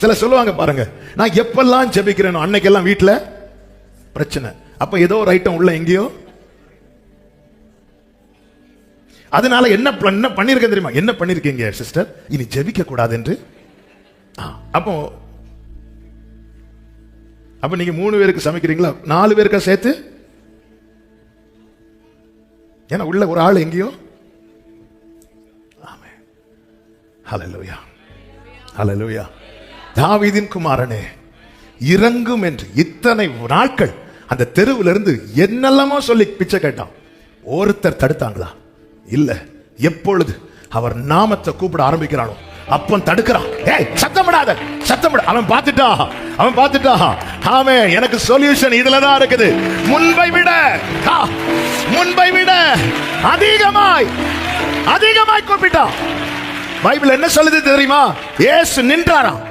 சில சொல்லுவாங்க பாருங்க, நான் எப்பெல்லாம் ஜெபிக்கிறேனோ அன்னைக்கெல்லாம் வீட்டுல பிரச்சனை. அப்ப ஏதோ ஒரு ஐட்டம் உள்ள எங்கேயோ. அதனால என்ன பண்ணிருக்கேன் தெரியுமா? என்ன பண்ணிருக்கீங்க சிஸ்டர்? இனி ஜெபிக்க கூடாது என்று. அப்போ அப்ப நீங்க 3 பேருக்கு சமைக்கிறீங்களா? 4 பேருக்கா சேர்த்து? ஏன்னா உள்ள ஒரு ஆள் எங்கேயோ. ஆமென். ஹல்லேலூயா, ஹல்லேலூயா. தாவீதின் குமாரனே இறங்கும் என்று இத்தனை நாட்கள் அந்த தெருவில் இருந்து என்னெல்லாமோ சொல்லி பிச்சை கேட்டான். ஒருத்தர் தடுத்தாங்களா? இல்ல. எப்பொழுது அவர் நாமத்தை கூப்பிட ஆரம்பிக்கிறானோ அப்போ தடுக்கிறான். ஏய் சத்தமிடாத, சத்தமிட. அவன் பார்த்துட்டான். ஆமே, எனக்கு சொல்யூஷன் இதுலதான் இருக்குது. முன்பை விட அதிகமாய் கூப்பிட்டான். பைபிள் என்ன சொல்லுது தெரியுமா? இயேசு நின்றாராம்.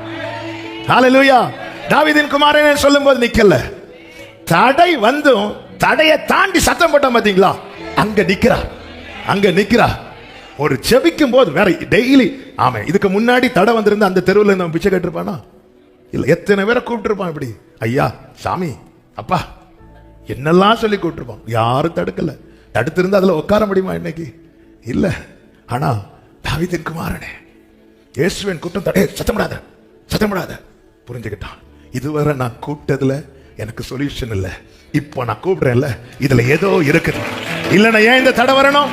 ஹல்லேலூயா. தாவீதின் குமாரனே சொல்லும்போது நிக்கல. தடை வந்தும் தடையை தாண்டி சத்தம் போட்டான். பாத்தீங்களா? அங்க நிக்கிறா. ஒரு ஜெபிக்கும் போது வேற டெய்லி. ஆமா, இதுக்கு முன்னாடி தடை வந்திருந்த அந்த தெருவில் நம்ம பிச்சை கேட்டிருப்பானா? இல்ல. எத்தனை பேரை கூப்பிட்டுருப்பான் இப்படி, ஐயா, சாமி, அப்பா, என்னெல்லாம் சொல்லி கூப்பிட்டுருப்பான். யாரும் தடுக்கல. தடுத்திருந்தா அதுல உட்கார முடியுமா இன்னைக்கு? இல்ல. ஆனா தாவீதின் குமாரனே இயேசுவின் கூட்டம் தடை, சத்தமிடாத புரிஞ்சுக்கிட்டான். இதுவரை நான் கூப்பிட்டதுல எனக்கு சொல்யூஷன் இல்ல, இப்போ நான் கூப்பிடுறேன்ல, இதுல ஏதோ இருக்குது. இல்லைன்னா ஏன் இந்த தடை வரணும்?